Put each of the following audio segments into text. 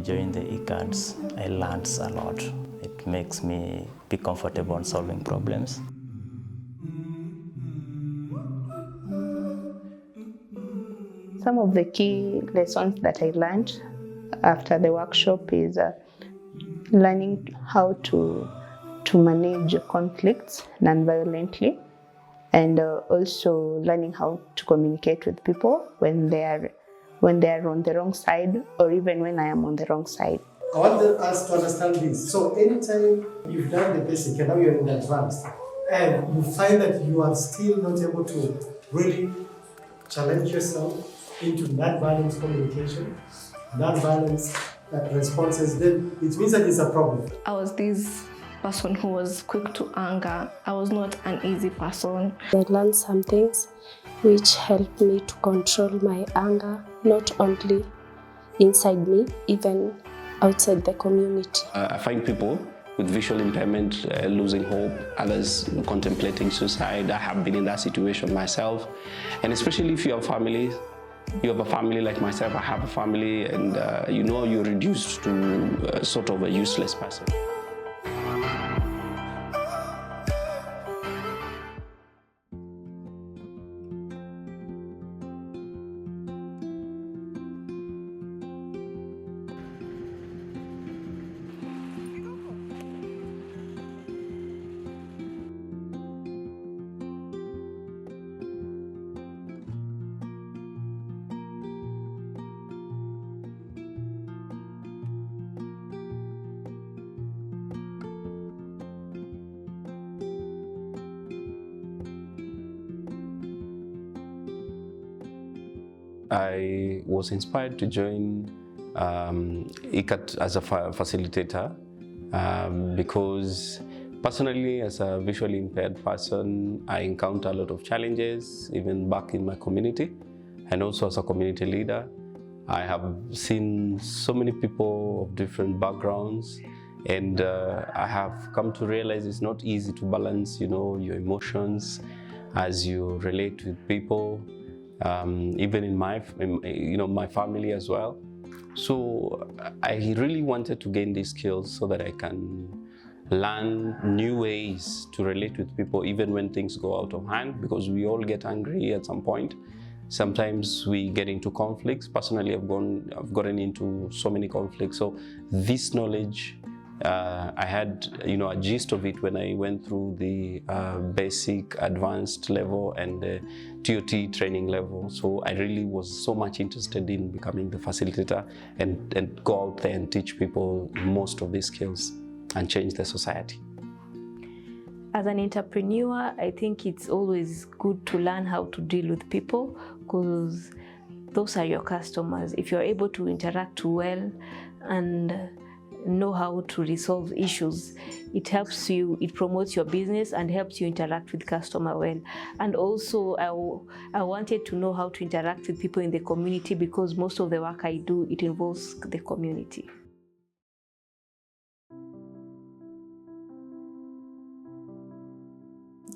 joined the e-cards, I learned a lot. It makes me be comfortable in solving problems. Some of the key lessons that I learned after the workshop is learning how to manage conflicts non-violently, and also learning how to communicate with people when they are on the wrong side, or even when I am on the wrong side. I want us to understand this. So anytime you've done the basic and now you're in the advanced, and you find that you are still not able to really challenge yourself into non-violent communication, non-violent responses, then it means that it's a problem. I was this person who was quick to anger. I was not an easy person. I learned some things which helped me to control my anger, not only inside me, even outside the community. I find people with visual impairment losing hope, others contemplating suicide. I have been in that situation myself. And especially if you have families, you have a family like myself, I have a family, and you're reduced to sort of a useless person. I was inspired to join ICAT as a facilitator because personally, as a visually impaired person, I encounter a lot of challenges, even back in my community, and also as a community leader. I have seen so many people of different backgrounds, and I have come to realize it's not easy to balance, your emotions as you relate with people. Even in my family as well. So I really wanted to gain these skills so that I can learn new ways to relate with people even when things go out of hand, because we all get angry at some point. Sometimes we get into conflicts. Personally, I've gotten into so many conflicts. So this knowledge, I had a gist of it when I went through the basic, advanced level and the TOT training level. So I really was so much interested in becoming the facilitator and go out there and teach people most of these skills and change the society. As an entrepreneur, I think it's always good to learn how to deal with people, because those are your customers. If you're able to interact well and know how to resolve issues, it helps you, it promotes your business and helps you interact with customer well. And also I wanted to know how to interact with people in the community, because most of the work I do, it involves the community.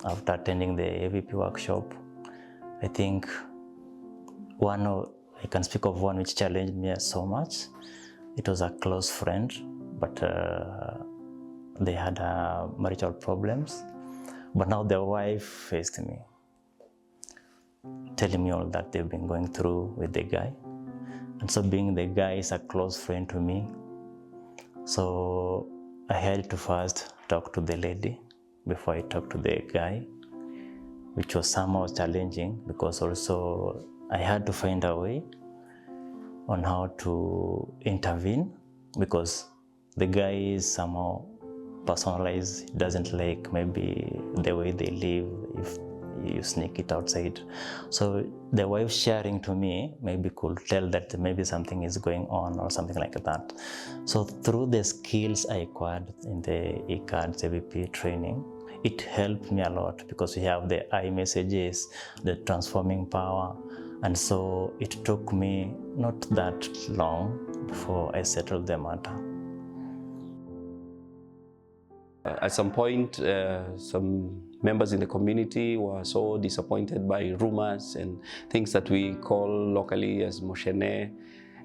After attending the AVP workshop, I think I can speak of one which challenged me so much. It was a close friend, but they had marital problems. But now their wife faced me, telling me all that they've been going through with the guy. And so being the guy is a close friend to me, so I had to first talk to the lady before I talked to the guy, which was somehow challenging, because also I had to find a way on how to intervene, because the guy is somehow personalized, doesn't like maybe the way they live if you sneak it outside. So the wife sharing to me maybe could tell that maybe something is going on or something like that. So through the skills I acquired in the ICADS AVP training, it helped me a lot, because we have the iMessages, the transforming power, and so it took me not that long before I settled the matter. At some point, some members in the community were so disappointed by rumors and things that we call locally as moshene.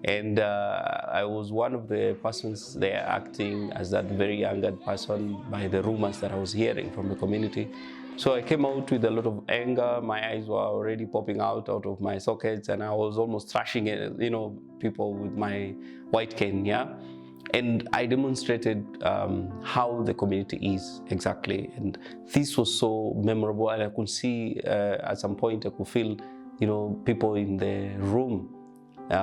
And I was one of the persons there acting as that very angered person by the rumors that I was hearing from the community. So I came out with a lot of anger. My eyes were already popping out of my sockets, and I was almost thrashing people with my white cane, yeah? And I demonstrated how the community is exactly. And this was so memorable, and I could see at some point, I could feel, people in the room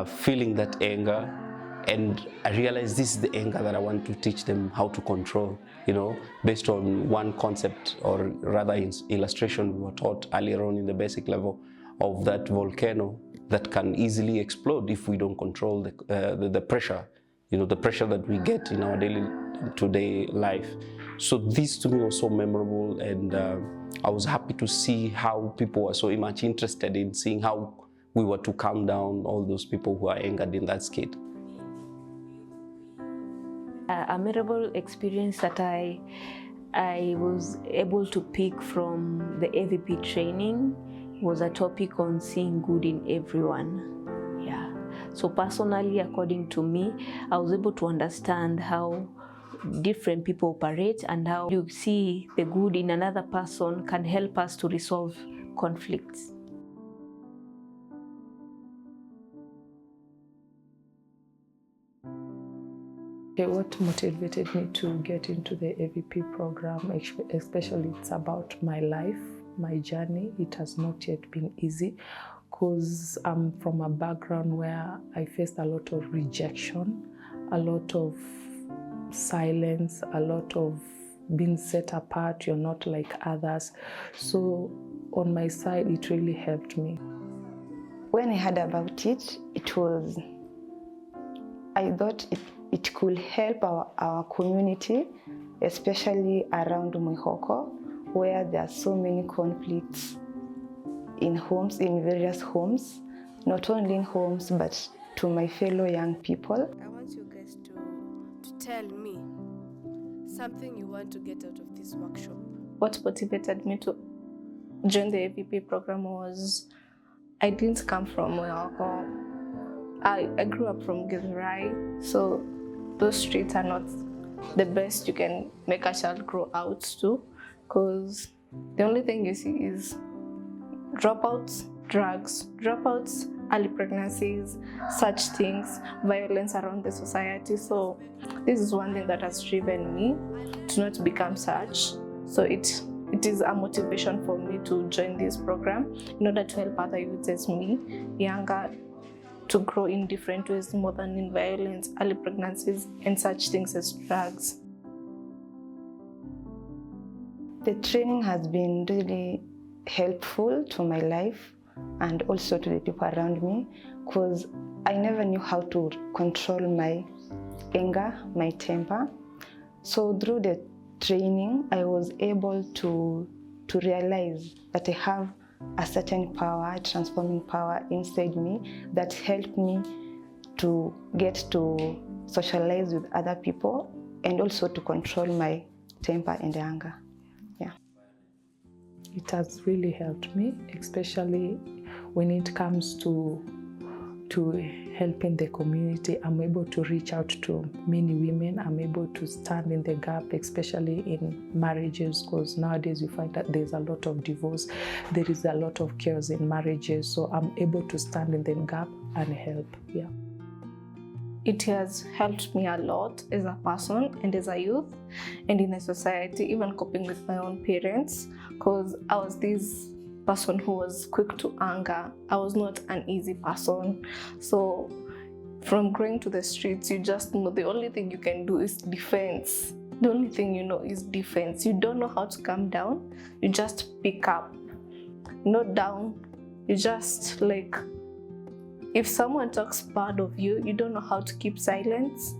feeling that anger. And I realized this is the anger that I want to teach them how to control, based on one concept, or rather illustration we were taught earlier on in the basic level, of that volcano that can easily explode if we don't control the pressure, the pressure that we get in our day-to-day life. So this to me was so memorable, and I was happy to see how people were so much interested in seeing how we were to calm down all those people who are angered in that skit. A memorable experience that I was able to pick from the AVP training was a topic on seeing good in everyone. Yeah. So personally, according to me, I was able to understand how different people operate, and how you see the good in another person can help us to resolve conflicts. What motivated me to get into the AVP program, especially it's about my life, my journey. It has not yet been easy, because I'm from a background where I faced a lot of rejection, a lot of silence, a lot of being set apart. You're not like others. So on my side, it really helped me. When I heard about it, I thought it could help our community, especially around Mwihoko, where there are so many conflicts in homes, in various homes, not only in homes, but to my fellow young people. I want you guys to tell me something you want to get out of this workshop. What motivated me to join the AVP program was I didn't come from Mwihoko. I grew up from Githurai, so those streets are not the best you can make a child grow out to, because the only thing you see is dropouts, drugs, early pregnancies, such things, violence around the society. So this is one thing that has driven me to not become such. So it is a motivation for me to join this program in order to help other youths as me, younger, to grow in different ways, more than in violence, early pregnancies, and such things as drugs. The training has been really helpful to my life and also to the people around me, because I never knew how to control my anger, my temper. So through the training, I was able to realize that I have a certain power, a transforming power inside me that helped me to get to socialize with other people and also to control my temper and anger. Yeah. It has really helped me, especially when it comes to helping the community. I'm able to reach out to many women. I'm able to stand in the gap, especially in marriages, because nowadays you find that there's a lot of divorce. There is a lot of chaos in marriages. So I'm able to stand in the gap and help. Yeah. It has helped me a lot as a person and as a youth and in a society, even coping with my own parents, because I was this person who was quick to anger. I was not an easy person. So from going to the streets, you just know the only thing you can do is defense. The only thing you know is defense. You don't know how to calm down. You just pick up. Not down. You just like, if someone talks bad of you, you don't know how to keep silence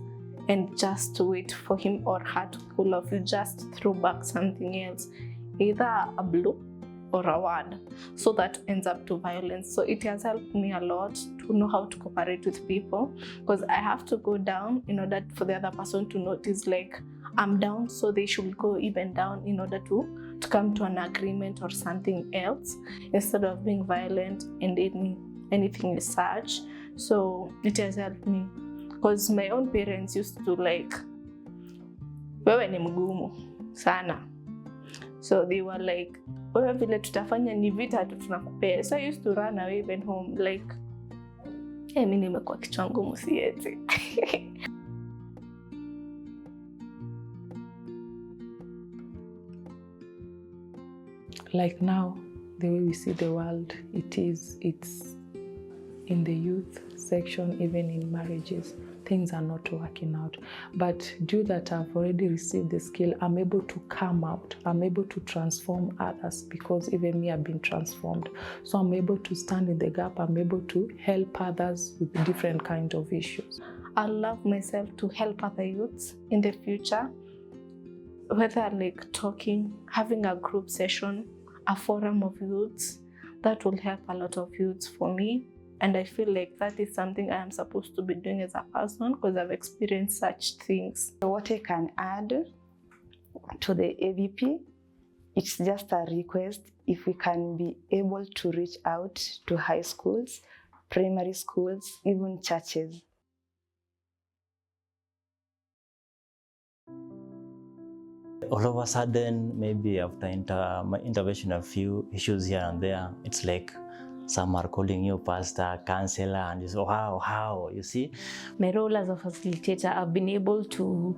and just wait for him or her to cool off. You just throw back something else, either a blow or a word, so that ends up to violence. So it has helped me a lot to know how to cooperate with people, because I have to go down in order for the other person to notice like I'm down, so they should go even down in order to come to an agreement or something else, instead of being violent and anything as such. So it has helped me because my own parents used to like, wewe ni mgumu sana. So they were like, wewe vile tutafanya ni vita tu tunakupea. So I used to run away even home like, mimi nimekuwa kichwa ngumu sieti. Like now, the way we see the world, it's in the youth section, even in marriages, things are not working out. But due that I've already received the skill, I'm able to come out. I'm able to transform others because even me, I've been transformed. So I'm able to stand in the gap. I'm able to help others with different kinds of issues. I love myself to help other youths in the future, whether like talking, having a group session, a forum of youths, that will help a lot of youths for me. And I feel like that is something I am supposed to be doing as a person because I've experienced such things. What I can add to the AVP, it's just a request if we can be able to reach out to high schools, primary schools, even churches. All of a sudden, maybe after my intervention, a few issues here and there, it's like some are calling you pastor, counselor, and you say, how, you see? My role as a facilitator, I've been able to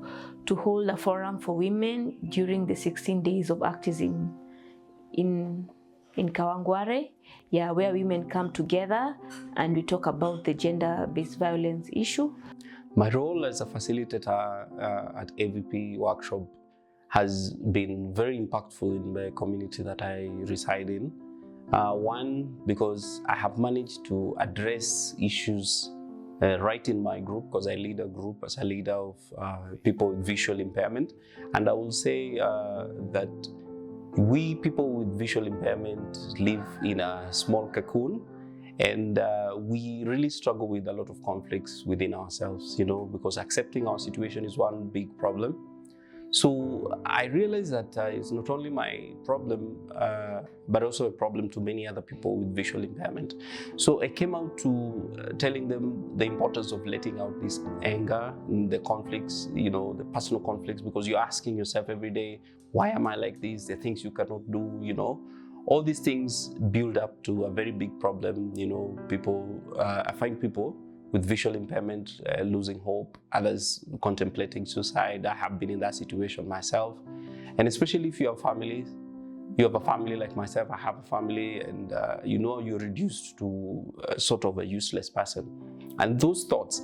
hold a forum for women during the 16 days of activism in Kawangware, where women come together and we talk about the gender-based violence issue. My role as a facilitator at AVP workshop has been very impactful in the community that I reside in. One, because I have managed to address issues right in my group, because I lead a group as a leader of people with visual impairment. And I will say that we people with visual impairment live in a small cocoon, and we really struggle with a lot of conflicts within ourselves, because accepting our situation is one big problem. So I realized that it's not only my problem, but also a problem to many other people with visual impairment. So I came out to telling them the importance of letting out this anger, the conflicts, the personal conflicts, because you're asking yourself every day, why am I like this? The things you cannot do, All these things build up to a very big problem, I find people with visual impairment losing hope, others contemplating suicide. I have been in that situation myself. And especially if you have families, you have a family like myself, I have a family, and you're reduced to sort of a useless person. And those thoughts,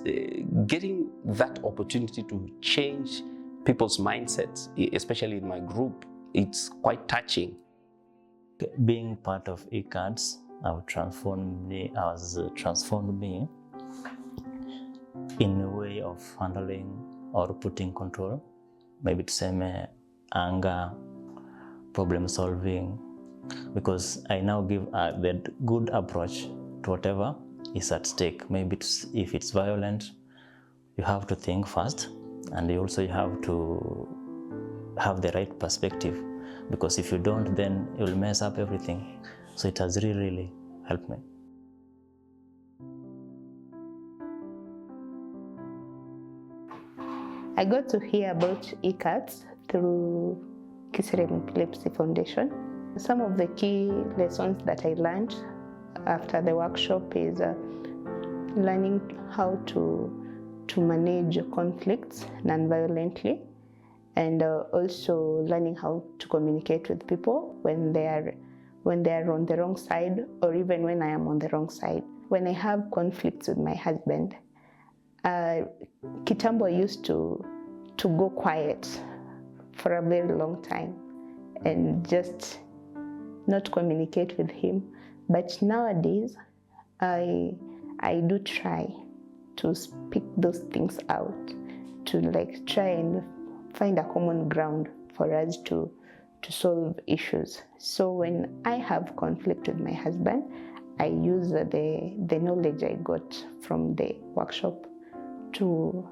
getting that opportunity to change people's mindsets, especially in my group, it's quite touching. Being part of ECADS has transformed me in a way of handling or putting control, maybe to say anger, problem solving, because I now give the good approach to whatever is at stake. Maybe if it's violent, you have to think first, and you have to have the right perspective, because if you don't, then you will mess up everything. So it has really helped me. I got to hear about ECADS through Kisirem Epilepsy Foundation. Some of the key lessons that I learned after the workshop is learning how to manage conflicts non-violently, and also learning how to communicate with people when they are on the wrong side, or even when I am on the wrong side. When I have conflicts with my husband, Kitambo used to go quiet for a very long time and just not communicate with him. But nowadays, I do try to speak those things out, to try and find a common ground for us to solve issues. So when I have conflict with my husband, I use the knowledge I got from the workshop to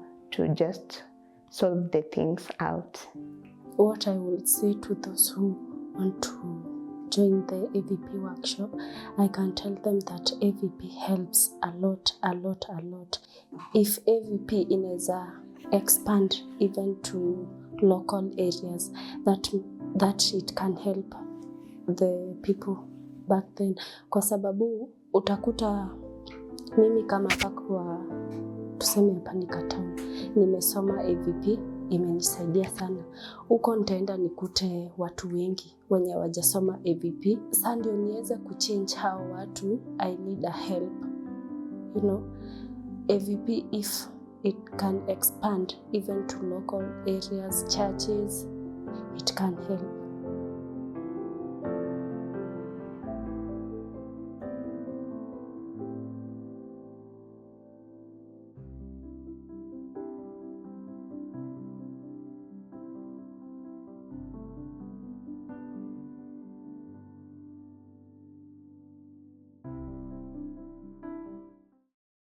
just solve the things out. What I would say to those who want to join the AVP workshop, I can tell them that AVP helps a lot. If AVP inaweza expand even to local areas, that it can help the people back then, kwa sababu utakuta mimi kama kwa tuseme hapa Nikatown nimesoma AVP, imenisaidia sana. Huko nitaenda nikute watu wengi wenye wajasoma AVP. Sasa ndio niweze kuchange hao watu, I need a help. You know, AVP if it can expand even to local areas, churches, it can help.